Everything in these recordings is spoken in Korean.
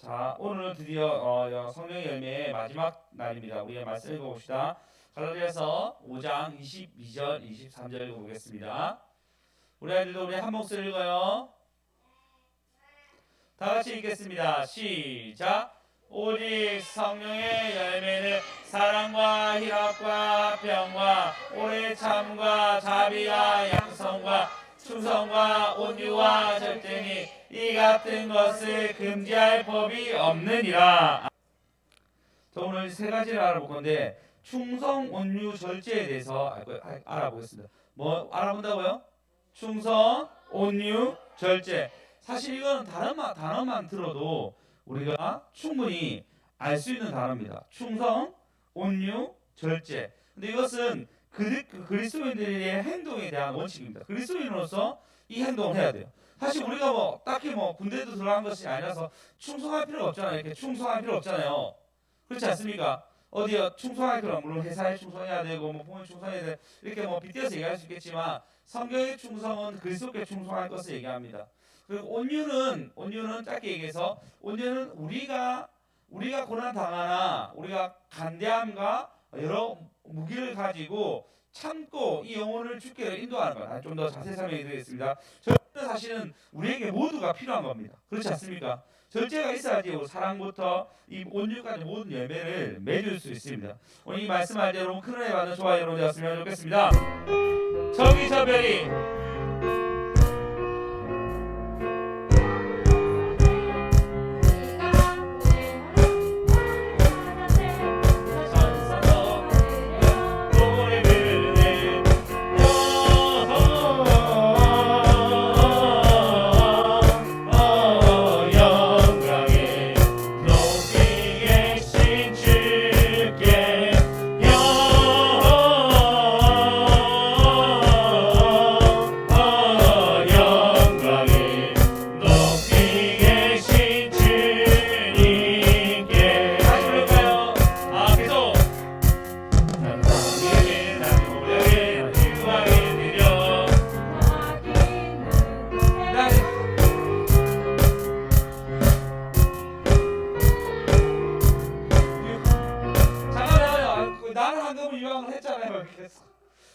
자, 오늘은 드디어 성령의 열매의 마지막 날입니다. 우리 말씀 읽어봅시다. 갈라디아서 5장 22절, 23절 읽어보겠습니다. 우리 아이들도 우리 한 목소리 읽어요. 다 같이 읽겠습니다. 시작. 오직 성령의 열매는 사랑과 희락과 평화, 오래 참과 자비와 양성과 충성과 온유와 절제니 이 같은 것을 금지할 법이 없느니라. 자, 오늘 세 가지를 알아볼 건데 충성, 온유, 절제에 대해서 알아보겠습니다. 뭐 알아본다고요? 충성, 온유, 절제. 사실 이거는 단어만 들어도 우리가 충분히 알 수 있는 단어입니다. 충성, 온유, 절제. 근데 이것은 그리스도인들의 행동에 대한 원칙입니다. 그리스도인으로서 이 행동을 해야 돼요. 사실 우리가 딱히 군대도 들어간 것이 아니라서 충성할 필요가 없잖아요. 이렇게 충성할 필요 없잖아요. 그렇지 않습니까? 어디요? 충성할 필요 물론 회사에 충성해야 되고 부모님 충성해야 돼. 이렇게 빗대서 얘기할 수 있겠지만 성경의 충성은 그리스도께 충성할 것을 얘기합니다. 그리고 온유는 짧게 얘기해서 온유는 우리가 고난 당하나 우리가 간대함과 여러 무기를 가지고 참고 이 영혼을 주께 인도하는 것. 좀 더 자세히 설명해 드리겠습니다. 절제는 사실은 우리에게 모두가 필요한 겁니다. 그렇지 않습니까? 절제가 있어야지 사랑부터 이 온유까지 모든 열매를 맺을 수 있습니다. 오늘 이 말씀할 때 여러분 큰 은혜 받는 저와 여러분 되었으면 좋겠습니다. 저기 저 별이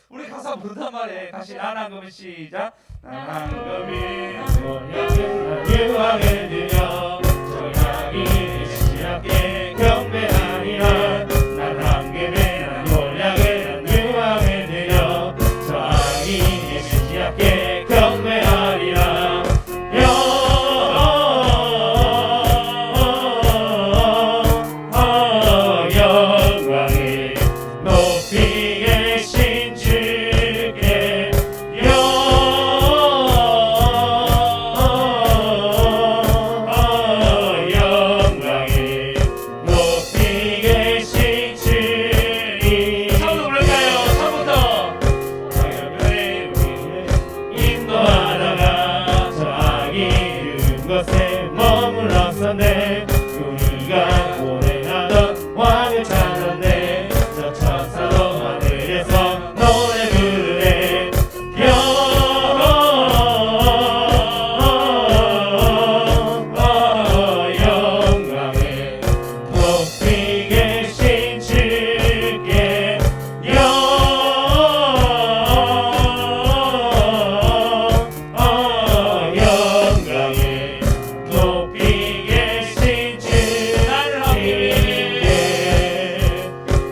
우리 가사 부르단 말이에요. 다시 난한금을 시작. 난한금이 유황을 들여 저녁이 시작해 경배하리라. 난한금에 난 몰약을 유황을 들여 저녁이 시작해 경배하리라. 영광이 높이 계신 주께 영광이 높이 계신 주님. 처음부터 부를까요? 처음부터 인도하다가 저 악이 이른 곳에 머물렀었네. 우리가 고행하던 왕을 찾았네. 저 천사도 하늘에서 노래 부르네. 영광을 높이 계신 주께 영광을 높이 계신 주님께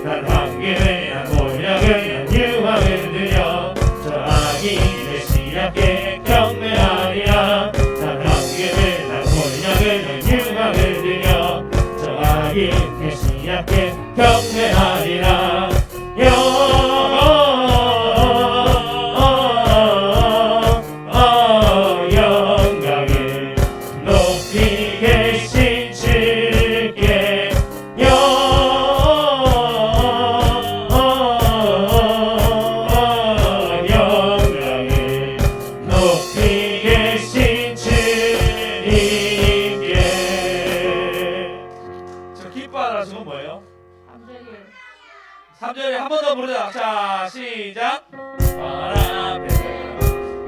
난 황금에 난 몰약을 난 유황을 들여 저 악인의 시약에 경배하리라. 난 황금에 난 몰약을 난 유황을 들여 저 악인의 시약에 경배하리라. 영광을 높이 계신 주께 영광을 높이 계신 주님께. 저 기뻐하라 저건 뭐예요? 3절에 한 번 더 부르자. 자 시작. 바람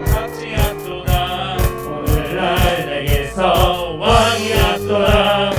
같지 않도다 오늘날 내게서 왕이 왔도다.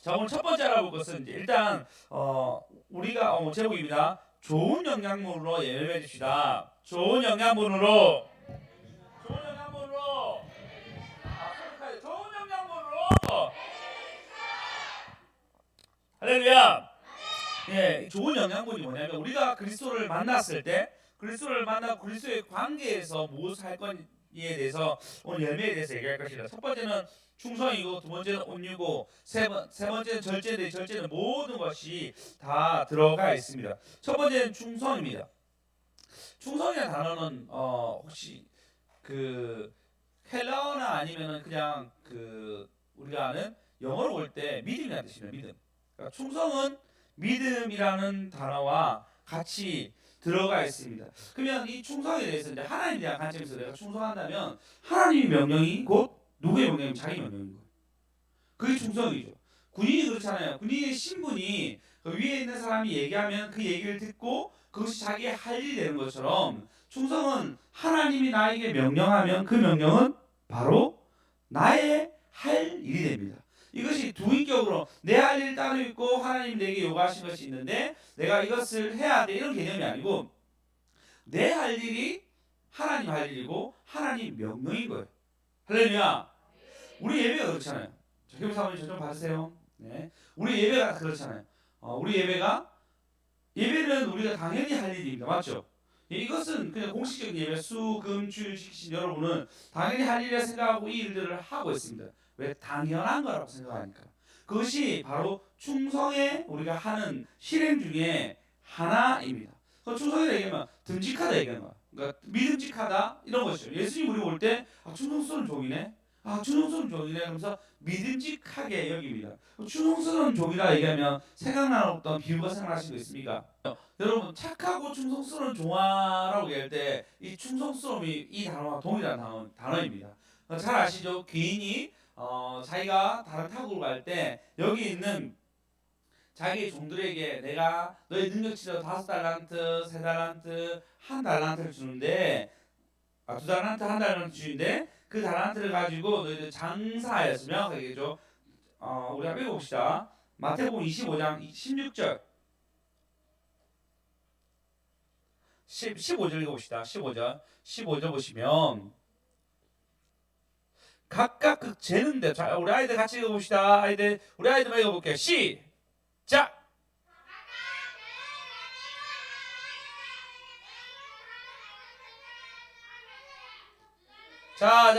자, 오늘 첫 번째 알아볼 것은 이제 일단 우리가 제목입니다. 좋은 영양분으로 예배해 줍시다. 좋은 영양분으로 좋은 영양분으로 좋은 영양분으로 할렐루야. 예, 좋은 영양분이 뭐냐면 우리가 그리스도를 만났을 때 그리스도를 만나고 그리스도의 관계에서 무엇을 할 건지에 대해서 오늘 열매에 대해서 얘기할 것이다. 첫 번째는 충성이고 두 번째는 온유고 세 번째는 절제인데 절제는 모든 것이 다 들어가 있습니다. 첫 번째는 충성입니다. 충성이라는 단어는 혹시 그 헬라어나 아니면은 그냥 그 우리가 아는 영어로 볼 때 믿음이라는 뜻이에요. 믿음. 그러니까 충성은 믿음이라는 단어와 같이 들어가 있습니다. 그러면 이 충성에 대해서 이제 하나님에 대한 관점에서 내가 충성한다면 하나님의 명령이 곧 누구의 명령이면 자기 명령인 거예요. 그게 충성이죠. 군인이 그렇잖아요. 군인의 신분이 그 위에 있는 사람이 얘기하면 그 얘기를 듣고 그것이 자기의 할 일이 되는 것처럼 충성은 하나님이 나에게 명령하면 그 명령은 바로 나의 할 일이 됩니다. 이것이 두 인격으로 내 할 일 따로 있고 하나님 내게 요구하신 것이 있는데 내가 이것을 해야 돼 이런 개념이 아니고 내 할 일이 하나님 할 일이고 하나님 명령인 거예요. 할렐루야. 우리 예배가 그렇잖아요. 교회 사모님 저 좀 봐주세요. 네. 우리 예배가 그렇잖아요. 우리 예배는 우리가 당연히 할 일입니다. 맞죠? 이것은 그냥 공식적인 예배, 수, 금, 주, 식신 여러분은 당연히 할 일이라 생각하고 이 일들을 하고 있습니다. 왜? 당연한 거라고 생각하니까. 그것이 바로 충성에 우리가 하는 실행 중에 하나입니다. 충성이라 얘기하면 듬직하다 얘기하는 거야. 그러니까 믿음직하다 이런 것이죠. 예수님 우리 볼 때 충성스러운 종이네. 충성스러운 종이네 하면서 믿음직하게 여깁니다. 충성스러운 종이라 얘기하면 생각나는 어떤 비유가 생각나신 거 있습니까? 여러분 착하고 충성스러운 종아라고 얘기할 때 이 충성스러움이 이 단어와 동일한 단어입니다. 잘 아시죠? 귀인이 자기가 다른 타국을 갈 때 여기 있는 자기 종들에게 내가 너의 능력치로 5달란트, 3달란트, 1달란트를 주는데 2달란트, 1달란트 주는데 그 달란트를 가지고 너희들 장사하였으며 명확하게죠. 우리 한번 읽어봅시다. 마태복음 25장 16절 15절 읽어봅시다. 15절 보시면 각각 그 재는데 자 우리 아이들 같이 읽어봅시다. 우리 아이들만 읽어볼게요. 시작. 자,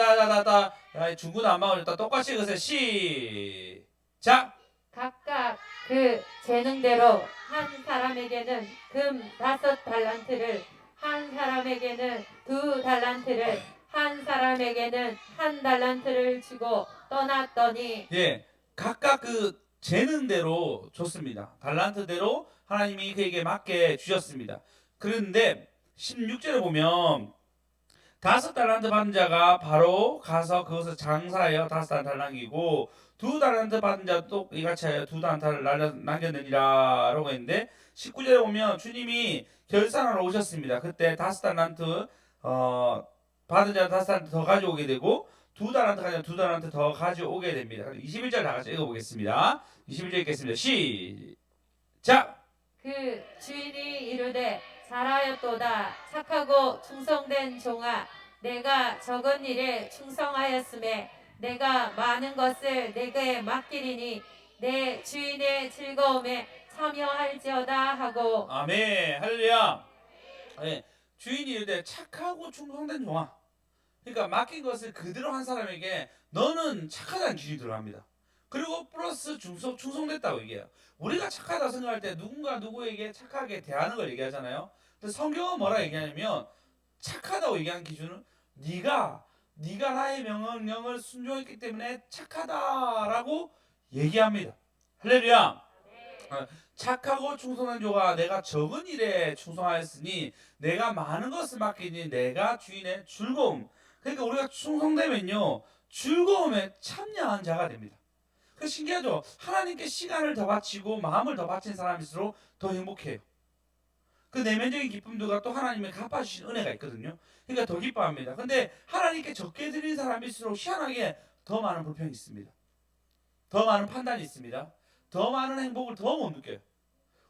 중구 난방을 일단 똑같이 읽으세요. 시작. 각각 그 재능대로 한 사람에게는 금 5달란트를, 한 사람에게는 2달란트를, 한 사람에게는 1달란트를 주고 떠났더니 예, 각각 그 재능대로 줬습니다. 달란트대로 하나님이 그에게 맞게 주셨습니다. 그런데 16절에 보면 5달란트 받은 자가 바로 가서 그것을 장사하여 5달란트 남기고 2달란트 받은 자도 이같이 하여 2달란트를 남겼느니라 라고 했는데 19절에 보면 주님이 결산하러 오셨습니다. 그때 5달란트 받은 자가 5달란트 더 가져오게 되고 2달란트 가지고 2달란트 더 가져오게 됩니다. 21절 다 같이 읽어보겠습니다. 21절 읽겠습니다. 시작. 그 주인이 이르되 잘하였도다 착하고 충성된 종아, 내가 적은 일에 충성하였음에 내가 많은 것을 내게 맡기리니 내 주인의 즐거움에 참여할지어다 하고. 아멘. 할렐루야. 네, 주인이 이르되 착하고 충성된 종아. 그러니까 맡긴 것을 그대로 한 사람에게 너는 착하다는 기준이 들어갑니다. 그리고 플러스 충성됐다고 얘기해요. 우리가 착하다고 생각할 때 누군가 누구에게 착하게 대하는 걸 얘기하잖아요. 근데 성경은 뭐라 얘기하냐면 착하다고 얘기하는 기준은 네가 나의 명령을 순종했기 때문에 착하다라고 얘기합니다. 할렐루야. 착하고 충성한 종아, 내가 적은 일에 충성하였으니 내가 많은 것을 맡기니 내가 주인의 즐거움. 그러니까 우리가 충성되면요 즐거움에 참여한 자가 됩니다. 그 신기하죠. 하나님께 시간을 더 바치고 마음을 더 바친 사람일수록 더 행복해요. 그 내면적인 기쁨들과 또 하나님의 갚아주신 은혜가 있거든요. 그러니까 더 기뻐합니다. 근데 하나님께 적게 드린 사람일수록 희한하게 더 많은 불평이 있습니다. 더 많은 판단이 있습니다. 더 많은 행복을 더 못 느껴요.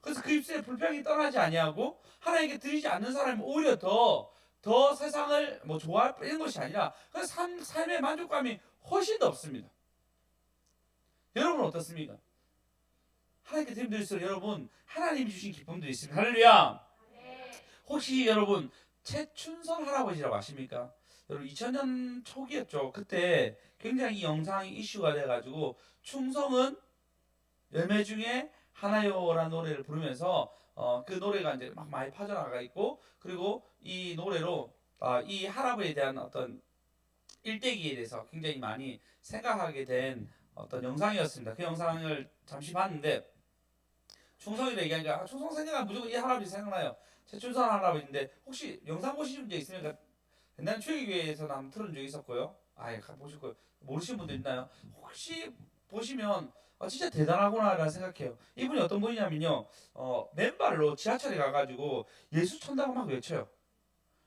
그래서 그 입술에 불평이 떠나지 아니하고 하나님께 드리지 않는 사람이 오히려 더 세상을 뭐 좋아할 이런 것이 아니라 그 삶의 만족감이 훨씬 더 없습니다. 여러분 어떻습니까? 하나님께 드림드릴수록 여러분 하나님이 주신 기쁨들이 있습니다. 할렐루야. 혹시 여러분 최춘선 할아버지라고 아십니까? 여러분 2000년 초기였죠. 그때 굉장히 이 영상이 이슈가 돼가지고 충성은 열매 중에 하나요라는 노래를 부르면서 그 노래가 이제 막 많이 퍼져나가 있고, 그리고 이 노래로 이 할아버지에 대한 어떤 일대기에 대해서 굉장히 많이 생각하게 된 어떤 영상이었습니다. 그 영상을 잠시 봤는데 충성이라 얘기하니까 충성 생각하면 무조건 이 할아버지 생각나요. 최춘선 할아버지인데 혹시 영상 보신 적 있습니까? 옛날 추억교회에서 한번 틀은 적이 있었고요. 아예 보실 거예요. 모르시는 분들 있나요? 혹시 보시면 진짜 대단하구나라는 생각해요. 이분이 어떤 분이냐면요, 맨발로 지하철에 가가지고 예수 천다고 막 외쳐요.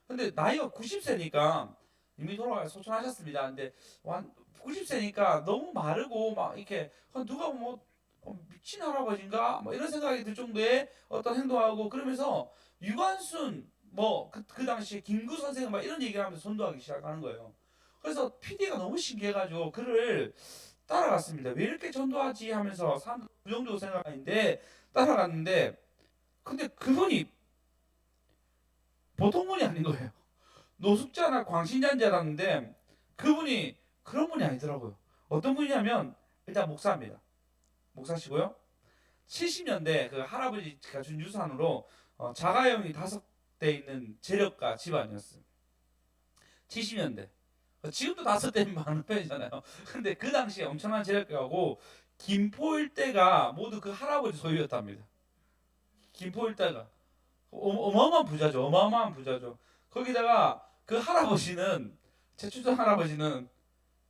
근데 나이가 90세니까 이미 소천하셨습니다. 근데 90세니까 너무 마르고 막 이렇게 누가 뭐 미친 할아버지인가 뭐 이런 생각이 들 정도의 어떤 행동하고, 그러면서 유관순 그 당시에 김구 선생 막 이런 얘기를 하면서 선도하기 시작하는 거예요. 그래서 PD가 너무 신기해가지고 그를 따라갔습니다. 왜 이렇게 전도하지 하면서 사람들 부정적으로 생각하는데 따라갔는데, 근데 그분이 보통 분이 아닌 거예요. 노숙자나 광신잔자라는데 그분이 그런 분이 아니더라고요. 어떤 분이냐면 일단 목사입니다. 목사시고요. 70년대 그 할아버지가 준 유산으로 자가용이 5대 있는 재력가 집안이었어요. 70년대. 지금도 5대는 많은 편이잖아요. 근데 그 당시에 엄청난 재력가고 김포 일대가 모두 그 할아버지 소유였답니다. 김포 일대가 어마어마한 부자죠. 어마어마한 부자죠. 거기다가 그 할아버지는, 최춘선 할아버지는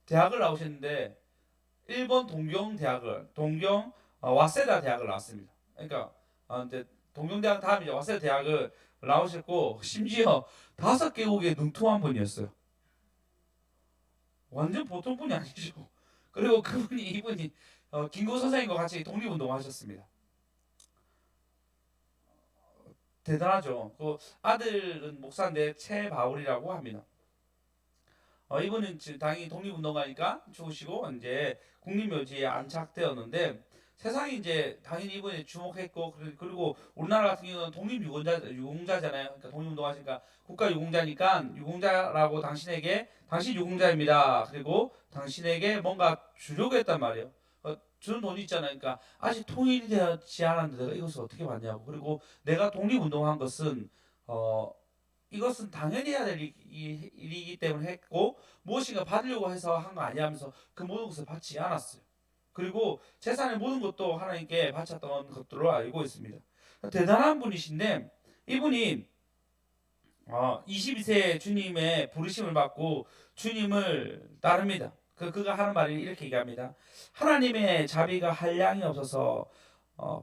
대학을 나오셨는데 일본 동경 와세다 대학을 나왔습니다. 그러니까 근데 동경대학 다음에 와세다 대학을 나오셨고, 심지어 5개국에 능통한 분이었어요. 완전 보통 분이 아니죠. 그리고 이분이 김구 선생님과 같이 독립운동하셨습니다. 대단하죠. 그 아들은 목사인데 최바울이라고 합니다. 이분은 당연히 독립운동가니까 죽으시고 이제 국립묘지에 안착되었는데, 세상이 이제 당연히 이분에 주목했고, 그리고 우리나라 같은 경우는 유공자잖아요. 그러니까 독립운동하시니까 국가 유공자니까 유공자라고 당신 유공자입니다. 그리고 당신에게 뭔가 주려고 했단 말이에요. 주는 돈이 있잖아요. 그러니까 아직 통일이 되지 않았는데 내가 이것을 어떻게 받냐고. 그리고 내가 독립운동한 것은 이것은 당연히 해야 될 일이기 때문에 했고, 무엇인가 받으려고 해서 한 거 아니야 하면서 그 모든 것을 받지 않았어요. 그리고 재산의 모든 것도 하나님께 바쳤던 것들로 알고 있습니다. 대단한 분이신데, 이분이 22세 주님의 부르심을 받고 주님을 따릅니다. 그가 하는 말이 이렇게 얘기합니다. 하나님의 자비가 한량이 없어서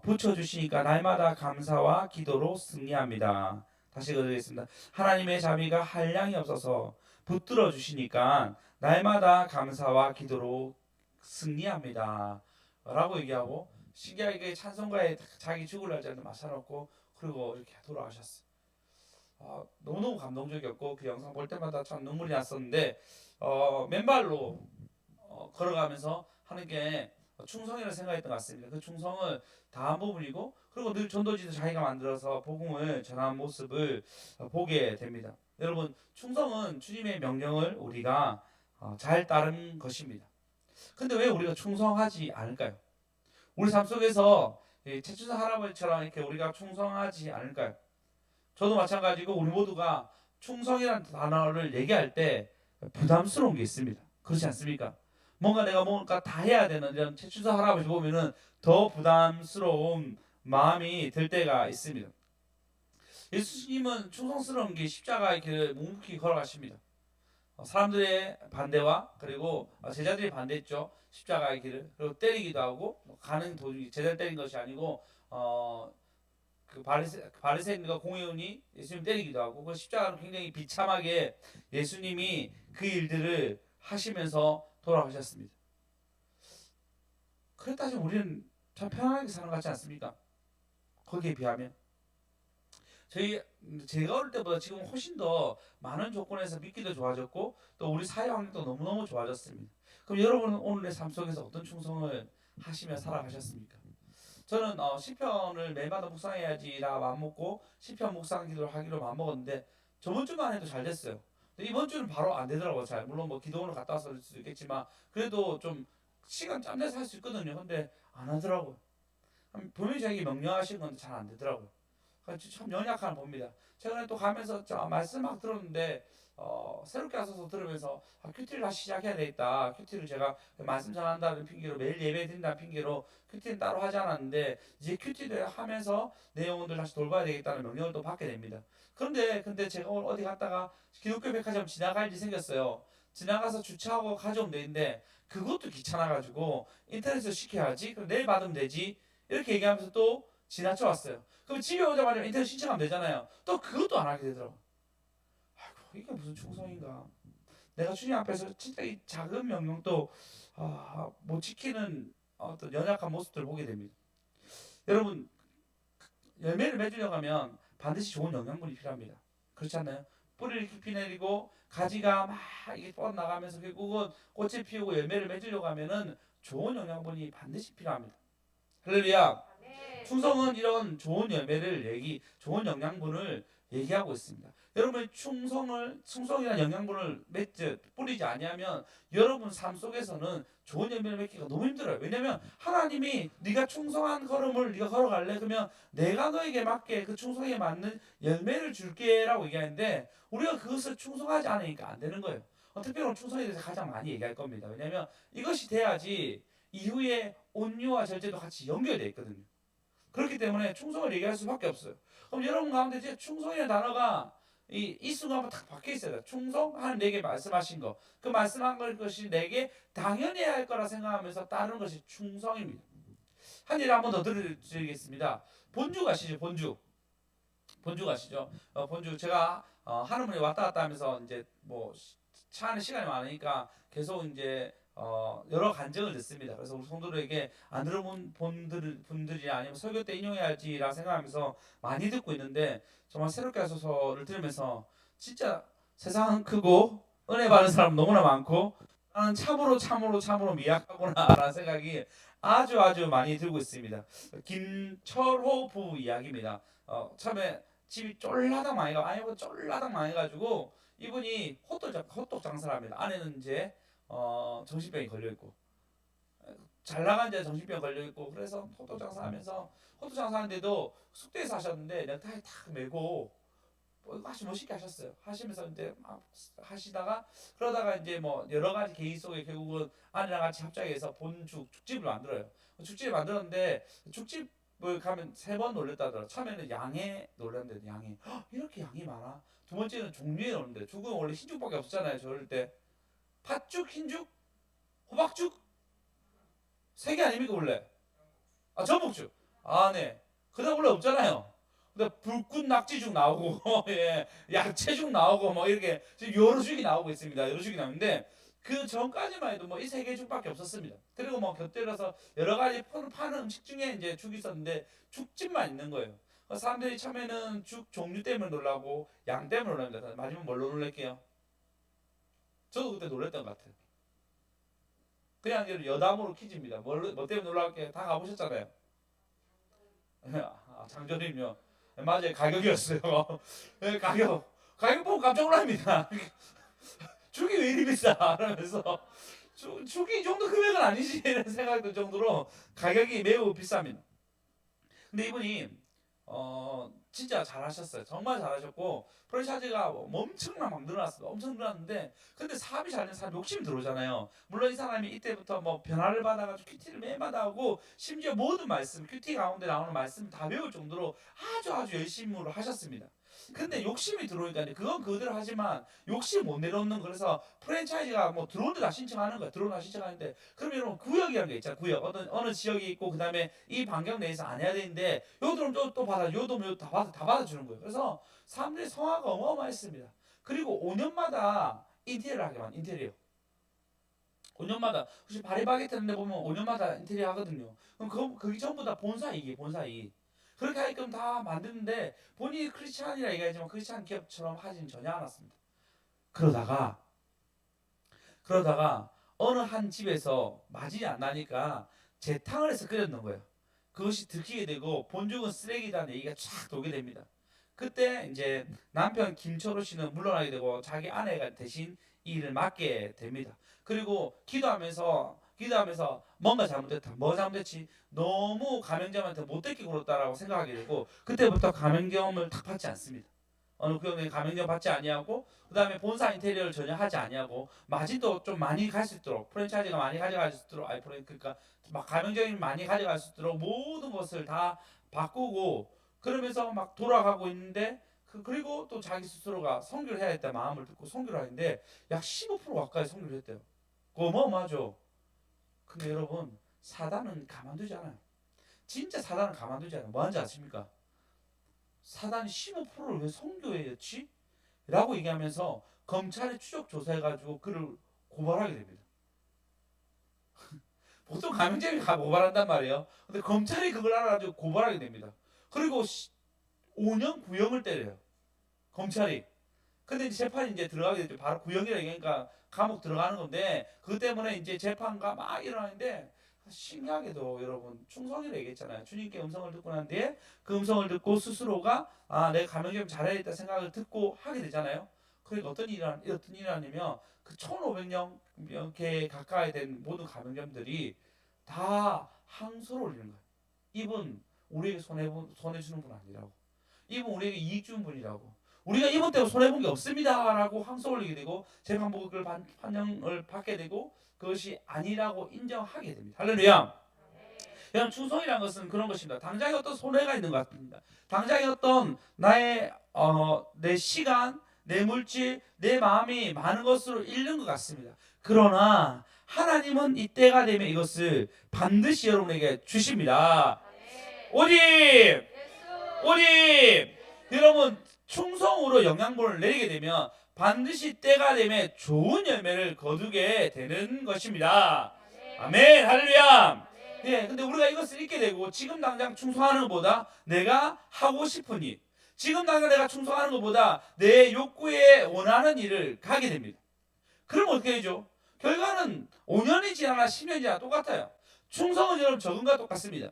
붙여주시니까 날마다 감사와 기도로 승리합니다. 다시 읽어드리겠습니다. 하나님의 자비가 한량이 없어서 붙들어 주시니까 날마다 감사와 기도로 승리합니다. 라고 얘기하고, 신기하게 찬송가에 자기 죽을 날짜를 맞춰놓고 그리고 이렇게 돌아가셨어요. 너무너무 감동적이었고 그 영상 볼 때마다 참 눈물이 났었는데, 맨발로 걸어가면서 하나님께 충성이라고 생각했던 것 같습니다. 그 충성을 다한 부분이고, 그리고 늘 전도지도 자기가 만들어서 복음을 전하는 모습을 보게 됩니다. 여러분, 충성은 주님의 명령을 우리가 잘 따르는 것입니다. 근데 왜 우리가 충성하지 않을까요? 우리 삶 속에서 최춘선 할아버지처럼 이렇게 우리가 충성하지 않을까요? 저도 마찬가지고 우리 모두가 충성이라는 단어를 얘기할 때 부담스러운 게 있습니다. 그렇지 않습니까? 뭔가 다 해야 되는 이런 최춘선 할아버지 보면은 더 부담스러운 마음이 들 때가 있습니다. 예수님은 충성스러운 게 십자가의 길을 묵묵히 걸어가십니다. 사람들의 반대와 그리고 제자들이 반대했죠. 십자가의 길을. 그리고 때리기도 하고, 가는 도중에 제자를 때린 것이 아니고 그 바리새인과 공회원이 예수님 때리기도 하고, 그 십자가는 굉장히 비참하게 예수님이 그 일들을 하시면서 돌아가셨습니다. 그랬다 지금 우리는 참 편안하게 사는 것 같지 않습니까? 거기에 비하면 제가 어릴 때보다 지금 훨씬 더 많은 조건에서 믿기도 좋아졌고 또 우리 사회 환경도 너무너무 좋아졌습니다. 그럼 여러분은 오늘의 삶 속에서 어떤 충성을 하시며 살아가셨습니까? 저는 시편을 매일마다 묵상해야지라 마음먹고 시편 묵상 기도를 하기로 마음먹었는데 저번 주만 해도 잘 됐어요. 근데 이번 주는 바로 안 되더라고요. 잘 물론 뭐 기도원을 갔다 왔을 수도 있겠지만 그래도 좀 시간 짬내서 할 수 있거든요. 근데 안 하더라고요. 분명히 자기 명령하신 건데 잘 안 되더라고요. 참 연약한 봅니다. 최근에 또 가면서 말씀 막 들었는데 새롭게 와서 들으면서 큐티를 다시 시작해야 되겠다. 큐티를 제가 말씀 전한다는 핑계로 매일 예배 드린다는 핑계로 큐티는 따로 하지 않았는데 이제 큐티를 하면서 내 영혼들 다시 돌봐야 되겠다는 명령을 또 받게 됩니다. 근데 제가 오늘 어디 갔다가 기독교 백화점 지나갈 일이 생겼어요. 지나가서 주차하고 가져오면 되는데 그것도 귀찮아가지고 인터넷에서 시켜야지. 그럼 내일 받으면 되지. 이렇게 얘기하면서 또 지나쳐 왔어요. 그럼 집에 오자마자 인터넷 신청하면 되잖아요. 또 그것도 안 하게 되더라고. 아이고 이게 무슨 충성인가. 내가 주님 앞에서 진짜 이 작은 명령도 못 지키는 어떤 연약한 모습들을 보게 됩니다. 여러분 열매를 맺으려고 하면 반드시 좋은 영양분이 필요합니다. 그렇지 않나요? 뿌리를 깊이 내리고 가지가 막 이게 뻗어나가면서 결국은 꽃을 피우고 열매를 맺으려고 하면은 좋은 영양분이 반드시 필요합니다. 할렐루야. 충성은 이런 좋은 열매를 좋은 영양분을 얘기하고 있습니다. 여러분 충성이라는 영양분을 뿌리지 아니하면 여러분 삶 속에서는 좋은 열매를 맺기가 너무 힘들어요. 왜냐하면 하나님이 네가 충성한 걸음을 네가 걸어갈래? 그러면 내가 너에게 맞게 그 충성에 맞는 열매를 줄게라고 얘기하는데 우리가 그것을 충성하지 않으니까 안 되는 거예요. 특별히 충성에 대해서 가장 많이 얘기할 겁니다. 왜냐하면 이것이 돼야지 이후에 온유와 절제도 같이 연결되어 있거든요. 그렇기 때문에 충성을 얘기할 수밖에 없어요. 그럼 여러분 가운데 이제 충성이라는 단어가 이 순간부터 딱 박혀 있어요. 충성 하나님 내게 말씀하신 거, 그 말씀한 것이 내게 당연해야 할 거라 생각하면서 따르는 것이 충성입니다. 한 예를 한번 더 드리겠습니다. 본주 가시죠. 본주 가시죠. 본주 제가 하루문에 왔다 갔다 하면서 이제 뭐 차 안에 시간이 많으니까 계속 이제 여러 간증을 듣습니다. 그래서 우리 성도들에게 안 들어본 분들이 아니면 설교 때 인용해야지라 생각하면서 많이 듣고 있는데 정말 새롭게 하소서를 들으면서 진짜 세상은 크고 은혜 받는 사람 너무나 많고 나는 참으로 미약하구나라는 생각이 아주 많이 들고 있습니다. 김철호 부부 이야기입니다. 처음에 집이 쫄라당 망해가지고 이분이 호떡 장사를 합니다. 아내는 이제 정신병이 걸려있고 잘 나간 데 정신병 걸려있고 그래서 호떡 장사하면서 호떡 장사하는데도 숙대에서 하셨는데 넥타이 탁 메고 아주 멋있게 하셨어요. 하시면서 이제 막 하시다가 그러다가 이제 뭐 여러 가지 개인 속에 결국은 아내랑 같이 합작해서 죽집을 만들어요. 죽집을 만들었는데 죽집을 가면 3번 놀랬다더라. 처음에는 양에 놀랐는데 양에 이렇게 양이 많아. 두 번째는 종류에 놀랐는데 죽은 원래 흰죽밖에 없었잖아요. 저럴 때 팥죽, 흰죽, 호박죽 3개 아닙니까 원래? 전복죽. 네. 그다음 원래 없잖아요. 근데 불꽃 낙지죽 나오고 예, 야채죽 나오고 뭐 이렇게 지금 여러 죽이 나오고 있습니다. 여러 죽이 나오는데 그 전까지만 해도 뭐 이 3개 죽밖에 없었습니다. 그리고 뭐 곁들여서 여러 가지 파는 음식 중에 이제 죽이 있었는데 죽집만 있는 거예요. 사람들이 처음에는 죽 종류 때문에 놀라고 양 때문에 놀랍니다. 마지막 뭘로 놀랄게요? 저도 그때 놀랬던 것 같아요. 그냥 여담으로 퀴즈입니다. 뭐 때문에 놀랄게요? 다 가보셨잖아요. 장조림요. 맞아요. 가격이었어요. 네, 가격 보고 깜짝 놀랍니다. 죽이 왜 이리 비싸? 이러면서 죽이 이 정도 금액은 아니지 이런 생각이 들 정도로 가격이 매우 비쌉니다. 근데 이분이 진짜 잘하셨어요. 정말 잘하셨고 프랜차이즈가 엄청나게 막 늘어났어요. 엄청 늘어났는데 근데 사업이 잘 되는 사람 욕심이 들어오잖아요. 물론 이 사람이 이때부터 뭐 변화를 받아가지고 큐티를 매일마다 하고 심지어 모든 말씀 큐티 가운데 나오는 말씀 다 배울 정도로 아주 열심히 하셨습니다. 근데 욕심이 들어오니까 그건 그대로 하지만 욕심 못 내려놓는 그래서 프랜차이즈가 뭐 들어온 데다 신청하는 거야. 들어온 데다 신청하는데 그러면 여러분 구역이라는 게 있잖아. 구역 어느 지역이 있고 그다음에 이 반경 내에서 안 해야 되는데 요 들어오면 또 받아 요 들어오면 다 받아주는 거예요. 그래서 사람들이 성화가 어마어마했습니다. 그리고 5년마다 인테리어를 하게 만 인테리어 5년마다 혹시 파리바게뜨 하는 데 보면 5년마다 인테리어 하거든요. 그럼 그게 전부 다 본사이기 본사이. 그렇게 하게끔 다 만드는데 본인이 크리스찬이라 얘기하지만 크리스찬 기업처럼 하진 전혀 않았습니다. 그러다가 어느 한 집에서 마진이 안 나니까 재탕을 해서 끓였는 거예요. 그것이 들키게 되고 본죽은 쓰레기다는 얘기가 쫙 돌게 됩니다. 그때 이제 남편 김철호 씨는 물러나게 되고 자기 아내가 대신 이 일을 맡게 됩니다. 그리고 기도하면서 뭔가 잘못됐다. 뭐 잘못됐지? 너무 가맹점한테 못되게 굴었다라고 생각하게 되고 그때부터 가맹점을 탁 받지 않습니다. 어느 구역에 가맹점 받지 아니하고 그 다음에 본사 인테리어를 전혀 하지 아니하고 마진도 좀 많이 갈 수 있도록 프랜차이즈가 많이 가져갈 수 있도록 그러니까 막 가맹점이 많이 가져갈 수 있도록 모든 것을 다 바꾸고 그러면서 막 돌아가고 있는데 그리고 또 자기 스스로가 선교를 해야겠다 마음을 듣고 선교를 하는데 약 15% 가까이 선교를 했대요. 그거 어마어마하죠. 근데 여러분 사단은 가만두지 않아요. 진짜 사단은 가만두지 않아요. 뭐 하는지 아십니까? 사단이 15%를 왜 선교했지? 라고 얘기하면서 검찰이 추적 조사해가지고 그를 고발하게 됩니다. 보통 가맹점이 고발한단 말이에요. 근데 검찰이 그걸 알아가지고 고발하게 됩니다. 그리고 5년 구형을 때려요. 검찰이. 근데 이제 재판이 이제 들어가게 되죠. 바로 구형이라 얘기하니까 감옥 들어가는 건데 그것 때문에 이제 재판가 막 일어나는데 신기하게도 여러분 충성이라 얘기했잖아요. 주님께 음성을 듣고 난 뒤에 그 음성을 듣고 스스로가 내가 가맹점 잘해야겠다 생각을 듣고 하게 되잖아요. 그러니까 어떤 일이 일어나냐면 그 1,500개 가까이 된 모든 가맹점들이 다 항소를 올리는 거예요. 이분 우리에게 손해주는 분 아니라고. 이분 우리에게 이익 주는 분이라고. 우리가 이분 때문에 손해본 게 없습니다라고 항소 올리게 되고 재판복을 판정을 받게 되고 그것이 아니라고 인정하게 됩니다. 할렐루야. 여러분 충성이라는 것은 그런 것입니다. 당장에 어떤 손해가 있는 것 같습니다. 당장에 어떤 나의 내 시간, 내 물질, 내 마음이 많은 것으로 잃는 것 같습니다. 그러나 하나님은 이때가 되면 이것을 반드시 여러분에게 주십니다. 오직 여러분 충성으로 영양분을 내리게 되면 반드시 때가 되면 좋은 열매를 거두게 되는 것입니다. 아멘. 할렐루야. 예, 근데 우리가 이것을 잊게 되고 지금 당장 충성하는 것보다 내가 하고 싶은 일, 지금 당장 내가 충성하는 것보다 내 욕구에 원하는 일을 가게 됩니다. 그럼 어떻게 되죠? 결과는 5년이 지나나 10년이 지나나 똑같아요. 충성은 여러분 적응과 똑같습니다.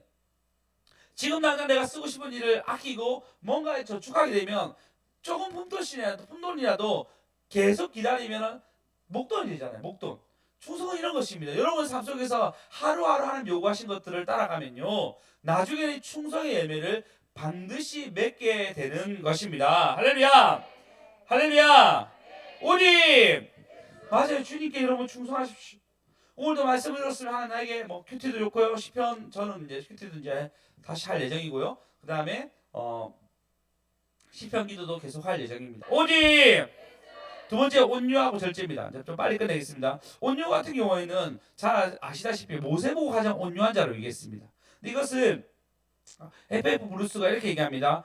지금 당장 내가 쓰고 싶은 일을 아끼고 뭔가에 저축하게 되면 조금 푼돈이라도 계속 기다리면 목돈이 되잖아요. 목돈. 충성은 이런 것입니다. 여러분 삶 속에서 하루하루 하나님 요구하신 것들을 따라가면요. 나중에는 충성의 열매를 반드시 맺게 되는 것입니다. 할렐루야. 할렐루야. 오님. 맞아요. 주님께 여러분 충성하십시오. 오늘도 말씀을 들었으면 하는 나에게 뭐 큐티도 좋고요. 시편 저는 이제 큐티도 이제 다시 할 예정이고요. 그 다음에 시편 기도도 계속 할 예정입니다. 오직 두 번째 온유하고 절제입니다. 좀 빨리 끝내겠습니다. 온유 같은 경우에는 잘 아시다시피 모세 보고 가장 온유한 자로 얘기했습니다. 이것을 FF 브루스가 이렇게 얘기합니다.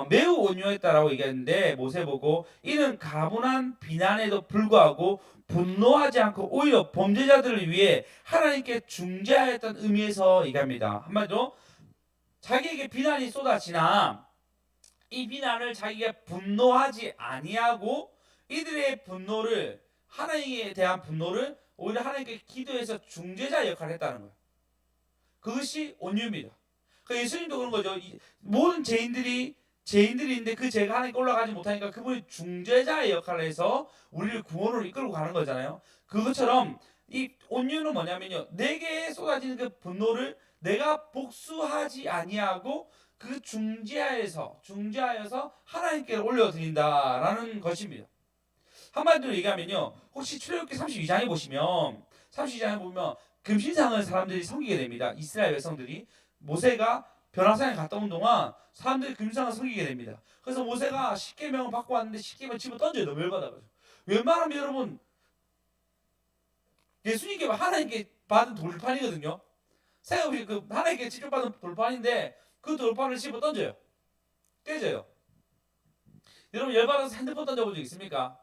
매우 온유했다라고 얘기했는데 모세 보고 이는 가분한 비난에도 불구하고 분노하지 않고 오히려 범죄자들을 위해 하나님께 중재하였던 의미에서 얘기합니다. 한마디로 자기에게 비난이 쏟아지나 이 비난을 자기가 분노하지 아니하고 이들의 분노를 하나님에 대한 분노를 오히려 하나님께 기도해서 중재자 역할을 했다는 거예요. 그것이 온유입니다. 그러니까 예수님도 그런 거죠. 모든 죄인들이 있는데 그 죄가 하나님께 올라가지 못하니까 그분이 중재자의 역할을 해서 우리를 구원으로 이끌고 가는 거잖아요. 그것처럼 이 온유는 뭐냐면요. 내게 쏟아지는 그 분노를 내가 복수하지 아니하고 그 중재하여서 하나님께 올려드린다라는 것입니다. 한마디로 얘기하면요. 혹시 출애굽기 32장에 보면 금신상을 사람들이 섬기게 됩니다. 이스라엘 백성들이 모세가 변화산에 갔다 온 동안 사람들이 금신상을 섬기게 됩니다. 그래서 모세가 10계명을 받고 왔는데 10계명 집어 던져요. 너무 열받아가지고. 웬만하면 여러분 예수님께 하나님께 받은 돌판이거든요. 생각해보시면 그 하나님께 직접 받은 돌판인데 그 돌판을 집어 던져요. 깨져요. 여러분 열받아서 핸드폰 던져본 적 있습니까?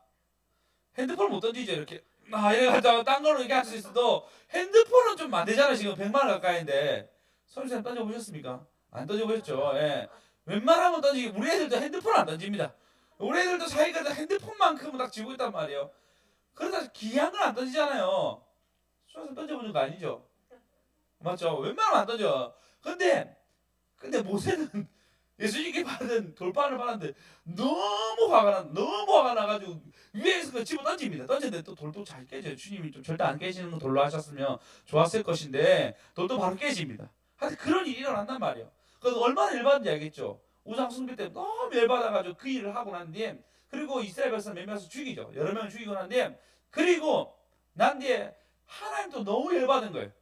핸드폰을 못 던지죠. 이렇게 이래가지고 딴 걸로 이렇게 할 수 있어도 핸드폰은 좀 안 되잖아요. 지금 100만 원 가까이인데. 선생님 던져보셨습니까? 안 던져보셨죠? 예. 웬만하면 던지기, 우리 애들도 핸드폰 안 던집니다. 우리 애들도 자기가 핸드폰만큼은 딱 쥐고 있단 말이에요. 그러다 귀한 건 안 던지잖아요. 수학생 던져보는 거 아니죠? 맞죠? 웬만하면 안 던져. 근데 모세는 예수님께 받은 돌판을 받았는데 너무 화가 나가지고 위에서 그 집어 던집니다. 던졌는데 또 돌도 잘 깨져요. 주님이 좀 절대 안 깨지는 거 돌로 하셨으면 좋았을 것인데 돌도 바로 깨집니다. 하여튼 그런 일이 일어난단 말이에요. 그래서 얼마나 열받은지 알겠죠? 우상 숭배 때문에 너무 열받아가지고 그 일을 하고 난 뒤에, 그리고 이스라엘 백성 몇 명을 죽이죠. 여러 명을 죽이고 난 뒤에, 그리고 난 뒤에 하나님도 너무 열받은 거예요.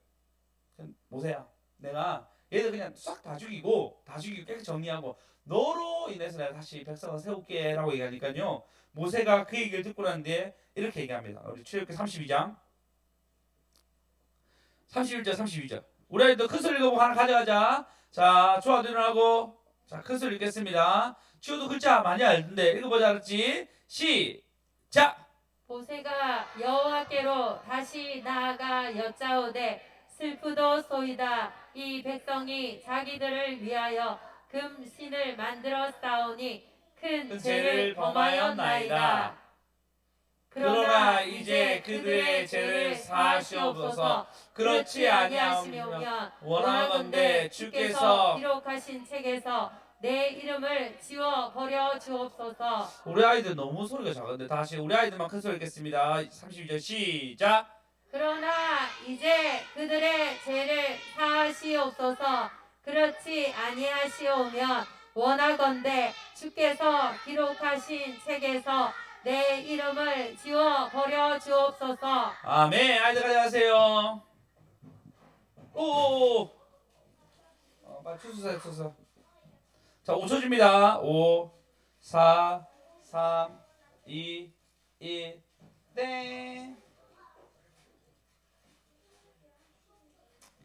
모세야, 내가 얘들 그냥 싹 다 죽이고 깨끗이 정리하고 너로 인해서 내가 다시 백성을 세울게 라고 얘기하니까요, 모세가 그 얘기를 듣고 난 뒤에 이렇게 얘기합니다. 우리 출애굽기 32장 31절 32절, 우리 아이들 큰 소리 읽어보고 하나 가져가자. 자, 조아도 일어나고, 자, 큰 소리 읽겠습니다. 치호도 글자 많이 알던데 읽어보자. 알았지? 시작. 모세가 여호와께로 다시 나아가 여짜오되 슬프도소이다. 이 백성이 자기들을 위하여 금신을 만들어 싸우니 큰 죄를 범하였나이다. 그러나 이제 그들의 죄를 사하시옵소서. 그렇지 아니하시면 원하건대 주께서 기록하신 책에서 내 이름을 지워 버려 주옵소서. 우리 아이들 너무 소리가 작은데 다시 우리 아이들만 큰 소리 읽겠습니다. 32절 시작. 그러나 이제 그들의 죄를 사하시옵소서. 그렇지 아니하시오면 원하건대 주께서 기록하신 책에서 내 이름을 지워 버려 주옵소서. 아멘. 아이들 가져가세요. 오. 빨리 추수사. 자, 5초 줍니다. 5, 4, 3, 2, 1, 땡.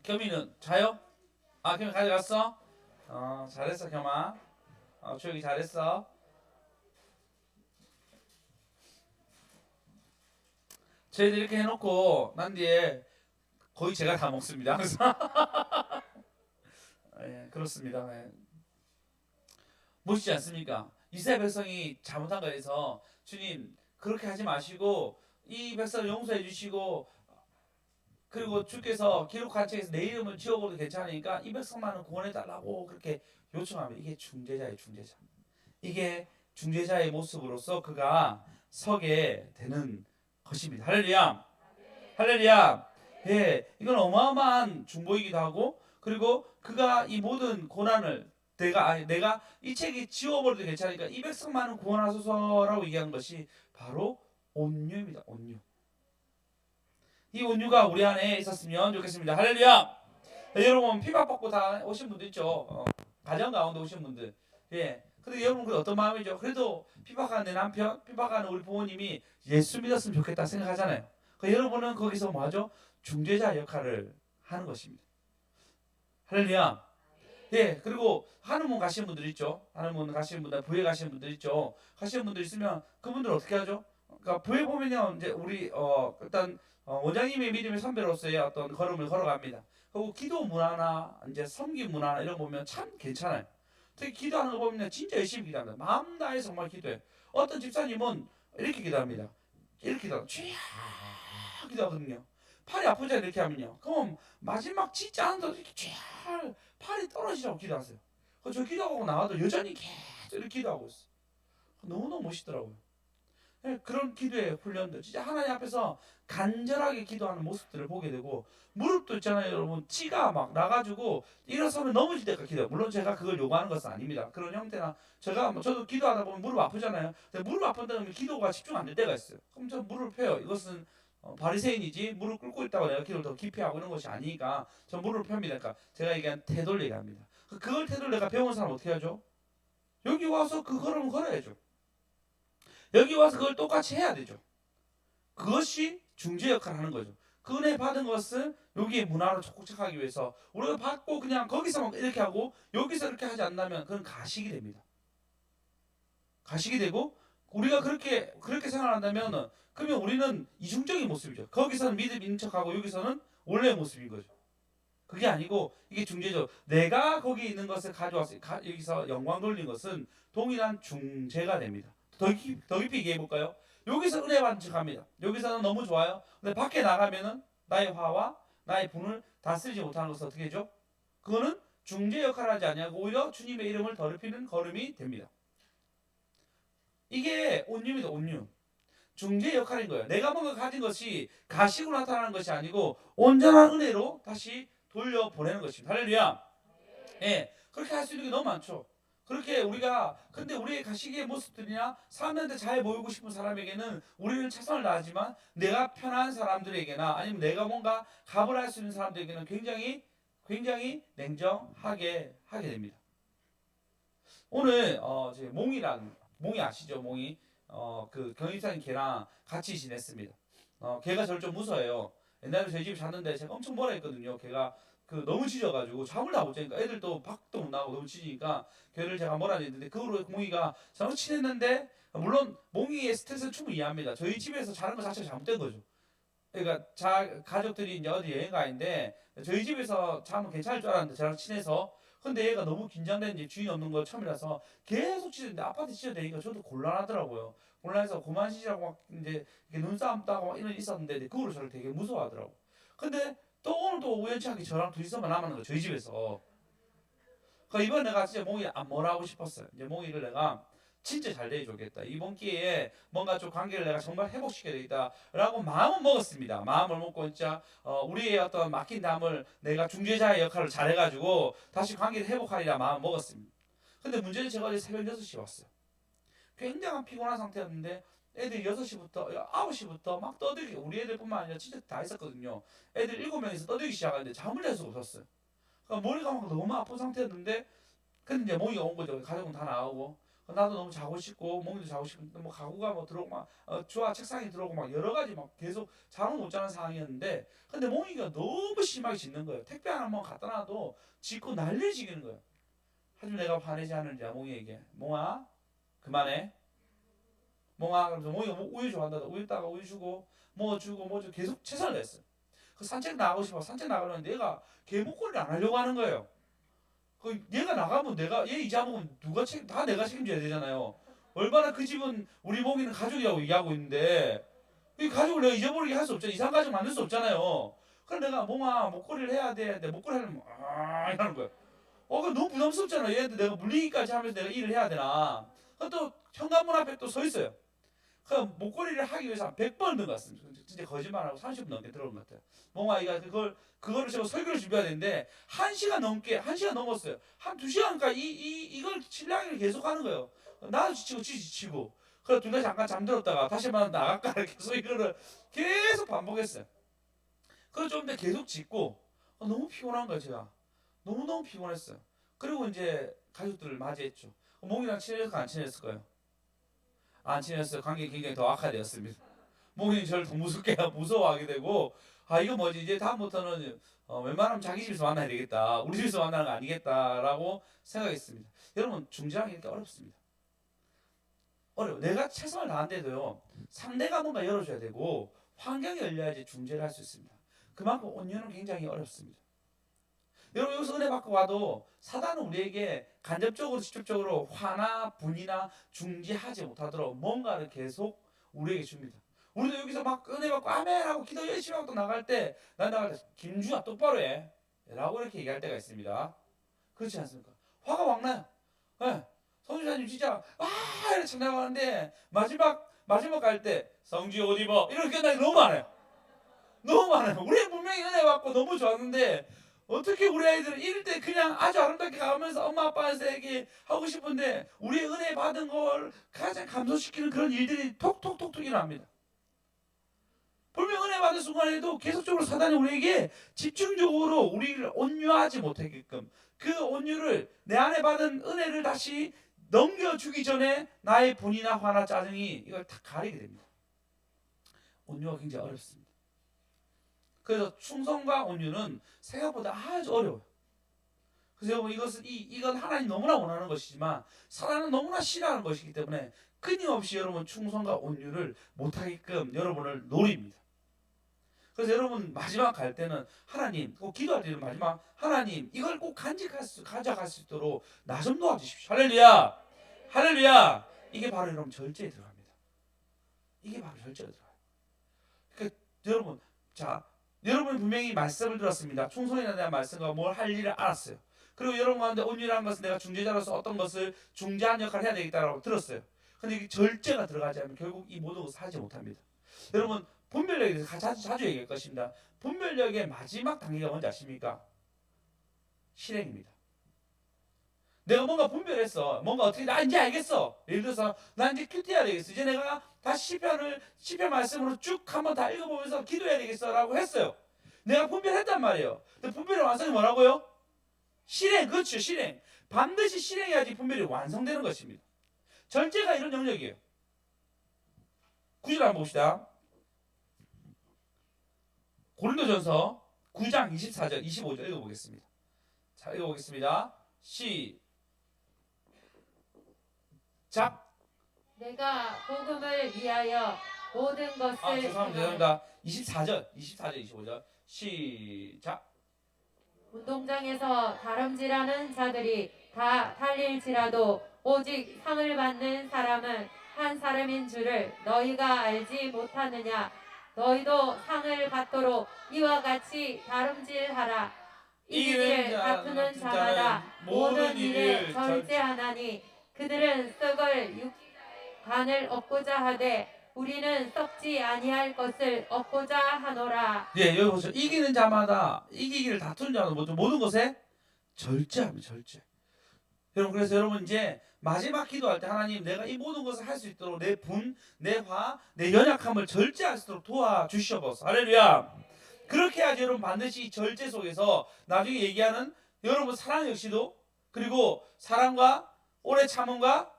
겸이는 자요? 겸이 가져갔어? 잘했어, 겸아. 조용히 잘했어. 저희들 이렇게 해놓고 난 뒤에 거의 제가 다 먹습니다. 항상. 예, 그렇습니다. 예. 멋있지 않습니까? 이스라엘 백성이 잘못한 거에서 주님 그렇게 하지 마시고 이 백성을 용서해 주시고, 그리고 주께서 기록한 책에서 내 이름을 지워버려도 괜찮으니까 이 백성만은 구원해 달라고 그렇게 요청하면, 이게 중재자예요. 중재자. 이게 중재자의 모습으로서 그가 서게 되는 것입니다. 할렐루야. 할렐루야. 예, 이건 어마어마한 중보이기도 하고, 그리고 그가 이 모든 고난을 내가 이 책이 지워버려도 괜찮으니까 이 백성만은 구원하소서라고 얘기한 것이 바로 온유입니다. 온유. 이 온유가 우리 안에 있었으면 좋겠습니다. 할렐루야. 네, 여러분 피박받고 다 오신 분들 있죠. 가정 가운데 오신 분들. 예. 근데 여러분 그 어떤 마음이죠? 그래도 피박하는 내 남편, 피박하는 우리 부모님이 예수 믿었으면 좋겠다 생각하잖아요. 여러분은 거기서 뭐하죠? 중재자 역할을 하는 것입니다. 할렐루야. 예, 그리고 하늘문 가시는 분들 있죠. 하늘문 가시는 분들, 부에 가시는 분들 있죠. 가시는 분들 있으면 그분들 어떻게 하죠? 그러니까 부에 보면요, 이제 우리 일단 원장님의 믿음의 선배로서의 어떤 걸음을 걸어갑니다. 그리고 기도 문화나 이제 섬김 문화나 이런 거 보면 참 괜찮아요. 특히 기도하는 거 보면 진짜 열심히 기도합니다. 마음 다해서 정말 기도해요. 어떤 집사님은 이렇게 기도합니다. 이렇게 기도하고 쥐 기도하거든요. 팔이 아프잖아요. 이렇게 하면요. 그럼 마지막 진짜 안도 이렇게 쥐 팔이 떨어지라고 기도하세요. 저 기도하고 나와도 여전히 계속 이렇게 기도하고 있어요. 너무너무 멋있더라고요. 네, 그런 기도의 훈련들, 진짜 하나님 앞에서 간절하게 기도하는 모습들을 보게 되고, 무릎도 있잖아요. 여러분 치가 막 나가지고 일어서면 넘어질 때까지 기도해요. 물론 제가 그걸 요구하는 것은 아닙니다. 그런 형태나 저도 기도하다 보면 무릎 아프잖아요. 근데 무릎 아픈다면 기도가 집중 안 될 때가 있어요. 그럼 저 무릎을 펴요. 이것은 바리새인이지 무릎 꿇고 있다고 내가 기도를 더 깊이 하고 이런 것이 아니니까 저 무릎을 펴니다. 그러니까 제가 얘기한 태도를 얘기합니다. 그걸 태도를 내가 배운 사람 어떻게 하죠? 여기 와서 그 걸음을 걸어야죠. 여기 와서 그걸 똑같이 해야 되죠. 그것이 중재 역할을 하는 거죠. 그 은혜 받은 것을 여기에 문화로 축적하기 위해서 우리가 받고 그냥 거기서만 이렇게 하고 여기서 이렇게 하지 않는다면 그건 가식이 됩니다. 가식이 되고 우리가 그렇게 생각한다면 그러면 우리는 이중적인 모습이죠. 거기서는 믿음 있는 척하고 여기서는 원래의 모습인 거죠. 그게 아니고 이게 중재죠. 내가 거기 있는 것을 가져와서 여기서 영광 돌린 것은 동일한 중재가 됩니다. 더 깊이 얘기해 볼까요? 여기서 은혜 받은 척합니다. 여기서는 너무 좋아요. 근데 밖에 나가면은 나의 화와 나의 분을 다스리지 못하는 것은 어떻게 되죠? 그거는 중재 역할을 하지 아니하고 오히려 주님의 이름을 더럽히는 걸음이 됩니다. 이게 온유입니다. 온유. 중재 역할인 거예요. 내가 뭔가 가진 것이 가식으로 나타나는 것이 아니고 온전한 은혜로 다시 돌려보내는 것입니다. 할렐루야. 예, 그렇게 할 수 있는 게 너무 많죠. 그렇게 근데 우리의 가식의 모습들이나 사람들한테 잘 보이고 싶은 사람에게는 우리는 최선을 다하지만 내가 편한 사람들에게나 아니면 내가 뭔가 갑을 할 수 있는 사람들에게는 굉장히 냉정하게 하게 됩니다. 오늘 제 몽이 아시죠? 몽이 그 경입사님 걔랑 같이 지냈습니다. 걔가 저를 좀 무서워해요. 옛날에 저희 집에 잤는데 제가 엄청 뭐라 했거든요. 걔가 너무 짖어가지고 잠을 다 못 자니까 애들도 밖도 못 나가고 너무 짖으니까 걔를 제가 뭐라 했는데 그 후로 몽이가 저랑 친했는데 물론 몽이의 스트레스는 충분히 이해합니다. 저희 집에서 자는 것 자체가 잘못된 거죠. 그러니까 가족들이 이제 어디 여행 가는데 저희 집에서 자면 괜찮을 줄 알았는데 저랑 친해서 근데 얘가 너무 긴장되는지 주인 없는 거 처음이라서 계속 짖는데 아파트 짖어대니까 저도 곤란하더라고요. 곤란해서 그만 짖으라고 막 이제 눈싸움 따고 막 이런 있었는데 그 후로 저를 되게 무서워하더라고. 근데 또 오늘도 우연치 않게 저랑 둘이서만 남았는 거 저희 집에서. 그 이번에 내가 진짜 몽이 안 뭐라 하고 싶었어요. 이제 몽이를 내가 진짜 잘 대해주겠다. 이번 기회에 뭔가 좀 관계를 내가 정말 회복시켜야 되겠다라고 마음은 먹었습니다. 마음을 먹고 진짜 우리의 어떤 막힌 담을 내가 중재자의 역할을 잘해가지고 다시 관계를 회복하리라 마음 먹었습니다. 근데 문제는 제가 어제 새벽 6시에 왔어요. 굉장한 피곤한 상태였는데 애들이 6시부터 9시부터 막 떠들기 우리 애들뿐만 아니라 진짜 다 있었거든요. 애들 7명이서 떠들기 시작하는데 잠을 잘 수가 없었어요. 그러니까 머리가 막 너무 아픈 상태였는데 근데 이제 몽이가 온 거죠. 가족은 다 나오고 나도 너무 자고 싶고 몽이도 자고 싶은데 뭐 가구가 뭐 들어오고 막 주와 책상에 들어오고 막 여러 가지 막 계속 잠을 못 자는 상황이었는데 근데 몽이가 너무 심하게 짖는 거예요. 택배 하나 뭐 갖다 놔도 짖고 난리를 지기는 거예요. 하지만 내가 화내지 않는지 몽이에게 몽아 그만해. 몽아 그러면서 몽이가 뭐 우유 좋아한다. 우유 따가 우유 주고 뭐 주고 뭐 주고 계속 최선을 다했어요. 그 산책 나가고 싶어 산책 나가려는데 얘가 개목걸이를 안 하려고 하는 거예요. 그 얘가 나가면 얘 잊어먹으면 다 내가 책임져야 되잖아요. 얼마나 그 집은 우리 몽이는 가족이라고 얘기하고 있는데 이 가족을 내가 잊어버리게 할 수 없잖아. 이상 가족 만들 수 없잖아요. 그럼 내가 몽아 목걸이를 해야 돼. 내 목걸이 하려면 이러는 거야. 그 너무 부담스럽잖아. 얘한테 내가 물리기까지 하면서 내가 일을 해야 되나. 또 현관문 앞에 또 서 있어요. 그 목걸이를 하기 위해서 한 100번 든 것 같습니다. 진짜 거짓말하고 30분 넘게 들어온 것 같아요. 몽아 이가 그거를 제가 설교를 준비해야 되는데 1시간 넘었어요. 한 2시간까지 이걸 신랑이 계속 하는 거예요. 나도 지치고 지치고. 그래서 둘 다 잠깐 잠들었다가 다시 한번 나갈까 계속 이거를 계속 반복했어요. 그래서 좀 더 계속 짖고 너무 피곤한 거예요 제가. 너무너무 피곤했어요. 그리고 이제 가족들을 맞이했죠. 몽이랑 친했을까 안 친했을까요? 안 친했어요. 관계 굉장히 더 악화되었습니다. 몽이 저를 더 무서워하게 되고 이거 뭐지 이제 다음부터는 웬만하면 자기 집에서 만나야 되겠다. 우리 집에서 만나는 거 아니겠다라고 생각했습니다. 여러분 중재하기 이렇게 어렵습니다. 어려워. 내가 최선을 다한데도요. 상대가 뭔가 열어줘야 되고 환경이 열려야지 중재를 할 수 있습니다. 그만큼 온유는 굉장히 어렵습니다. 여러분 여기서 은혜 받고 와도 사단은 우리에게 간접적으로 직접적으로 화나 분이나 중지하지 못하도록 뭔가를 계속 우리에게 줍니다. 우리도 여기서 막 은혜 받고 아멘 하고 기도 열심히 하고 또 나갈 때 김주아 똑바로 해 라고 이렇게 얘기할 때가 있습니다. 그렇지 않습니까? 화가 막 나요. 네. 성주사님 진짜 이렇게 참 나가는데 마지막 갈 때 성주 옷 입어 이렇게 끝나기 너무 많아요. 너무 많아요. 우리 분명히 은혜 받고 너무 좋았는데 어떻게 우리 아이들은 이럴 때 그냥 아주 아름답게 가면서 엄마 아빠한테 하고 싶은데 우리의 은혜 받은 걸 가장 감소시키는 그런 일들이 톡톡톡톡 일어납니다. 분명 은혜 받은 순간에도 계속적으로 사단이 우리에게 집중적으로 우리를 온유하지 못하게끔 그 온유를 내 안에 받은 은혜를 다시 넘겨주기 전에 나의 분이나 화나 짜증이 이걸 다 가리게 됩니다. 온유가 굉장히 어렵습니다. 그래서 충성과 온유는 생각보다 아주 어려워요. 그래서 여러분 이건 하나님 너무나 원하는 것이지만 사단은 너무나 싫어하는 것이기 때문에 끊임없이 여러분 충성과 온유를 못하게끔 여러분을 노립니다. 그래서 여러분 마지막 갈 때는 하나님 꼭 기도할 때는 마지막 하나님 이걸 꼭 가져갈 수 있도록 나 좀 도와주십시오. 할렐루야, 할렐루야. 이게 바로 여러분 절제에 들어갑니다. 이게 바로 절제에 들어가요. 그러니까 여러분 여러분 분명히 말씀을 들었습니다. 충성에 대한 말씀과 뭘 할 일을 알았어요. 그리고 여러분 가운데 온유라는 것은 내가 중재자로서 어떤 것을 중재한 역할을 해야 되겠다라고 들었어요. 근데 이게 절제가 들어가지 않으면 결국 이 모든 것을 하지 못합니다. 여러분 분별력에 대해서 자주 얘기할 것입니다. 분별력의 마지막 단계가 뭔지 아십니까? 실행입니다. 내가 뭔가 분별했어. 뭔가 어떻게 나 이제 알겠어. 예를 들어서 나 이제 큐티해야 되겠어. 이제 내가 다시 시편 말씀으로 쭉 한번 다 읽어보면서 기도해야 되겠어라고 했어요. 내가 분별했단 말이에요. 근데 분별의 완성이 뭐라고요? 실행. 그렇죠. 실행. 반드시 실행해야지 분별이 완성되는 것입니다. 절제가 이런 영역이에요. 9절 한번 봅시다. 고린도전서 9장 24절 25절 읽어보겠습니다. 자, 읽어보겠습니다. 시작. 내가 복음을 위하여 모든 것을 죄송합니다. 24절 25절 시작. 운동장에서 다름질하는 자들이 다 달릴지라도 오직 상을 받는 사람은 한 사람인 줄을 너희가 알지 못하느냐. 너희도 상을 받도록 이와 같이 다름질하라. 이기기를 다투는 자마다 모든 일에 절제하나니 그들은 썩을 육지자의 간을 얻고자 하되 우리는 썩지 아니할 것을 얻고자 하노라. 예, 여기 보세요. 이기는 자마다 이기기를 다투는 자마다 모든 것에 절제합니다. 절제. 여러분 그래서 여러분 이제 마지막 기도할 때 하나님 내가 이 모든 것을 할 수 있도록 내 분, 내 화, 내 연약함을 절제할 수 있도록 도와주시옵소서. 할렐루야. 그렇게 해야지 여러분 반드시 이 절제 속에서 나중에 얘기하는 여러분 사랑 역시도 그리고 사랑과 오래 참음과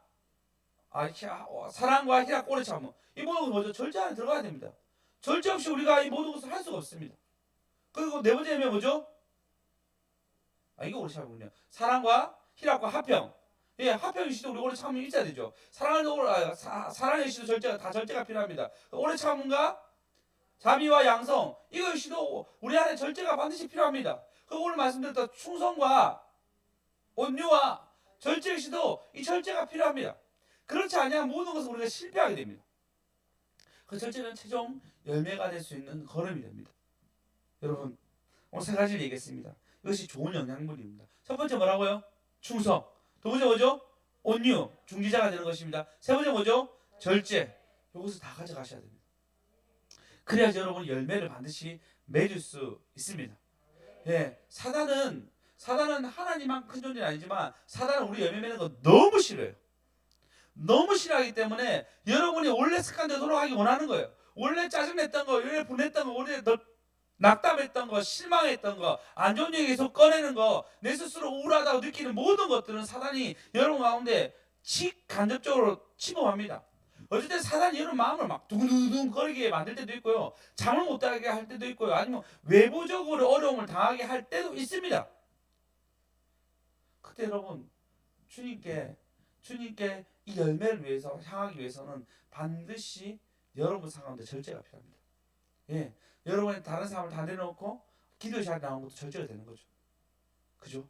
사랑과 희락 오래 참음 이 모든 것은 뭐죠? 절제 안에 들어가야 됩니다. 절제 없이 우리가 이 모든 것을 할 수가 없습니다. 그리고 네 번째 의미는 뭐죠? 이게 오래 참음이군요. 사랑과 희락과 화평. 예, 화평 역시도 우리 오래 참음이 있어야 되죠. 사랑 역시도 절제가 필요합니다. 오래 참음과 자비와 양성 이거 역시도 우리 안에 절제가 반드시 필요합니다. 그 오늘 말씀드렸던 충성과 온유와 절제 역시도 이 절제가 필요합니다. 그렇지 않으면 모든 것을 우리가 실패하게 됩니다. 그 절제는 최종 열매가 될 수 있는 걸음이 됩니다. 여러분 오늘 세 가지를 얘기했습니다. 이것이 좋은 영양분입니다. 첫 번째 뭐라고요? 충성. 두 번째 뭐죠? 온유, 중지자가 되는 것입니다. 세 번째 뭐죠? 절제. 이것을 다 가져가셔야 됩니다. 그래야지 여러분 열매를 반드시 맺을 수 있습니다. 예, 사단은 하나님만 큰 존재는 아니지만 사단은 우리 열매 맺는 거 너무 싫어요. 너무 싫어하기 때문에 여러분이 원래 습관대로 돌아가기 원하는 거예요. 원래 짜증냈던 거, 원래 분했던 거, 원래 낙담했던 거, 실망했던 거, 안 좋은 얘기 계속 꺼내는 거, 내 스스로 우울하다고 느끼는 모든 것들은 사단이 여러분 가운데 간접적으로 침범합니다. 어쨌든 사단이 여러분 마음을 막 두근두근 거리게 만들 때도 있고요. 잠을 못 자게 할 때도 있고요. 아니면 외부적으로 어려움을 당하게 할 때도 있습니다. 그때 여러분 주님께 이 열매를 위해서 향하기 위해서는 반드시 여러분 상황에 절제가 필요합니다. 예, 여러분이 다른 사람을 다 내려놓고 기도의 자리에 나온 것도 절제가 되는 거죠. 그죠?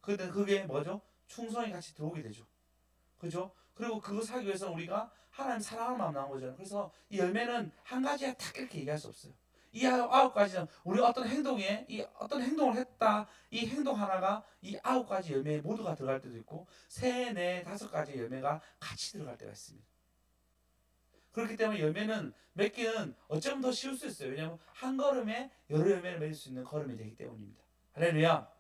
근데 그게 뭐죠? 충성이 같이 들어오게 되죠. 그죠? 그리고 그것을 하기 위해서는 우리가 하나님 사랑하는 마음 나온 거잖아요. 그래서 이 열매는 한 가지에 딱 이렇게 얘기할 수 없어요. 이 9가지는 우리가 어떤 행동을 했다. 이 행동 하나가 이 9가지 열매에 모두가 들어갈 때도 있고 3, 4, 5가지 열매가 같이 들어갈 때가 있습니다. 그렇기 때문에 열매는 맺기는 어쩌면 더 쉬울 수 있어요. 왜냐하면 한 걸음에 여러 열매를 맺을 수 있는 걸음이 되기 때문입니다. 할렐루야.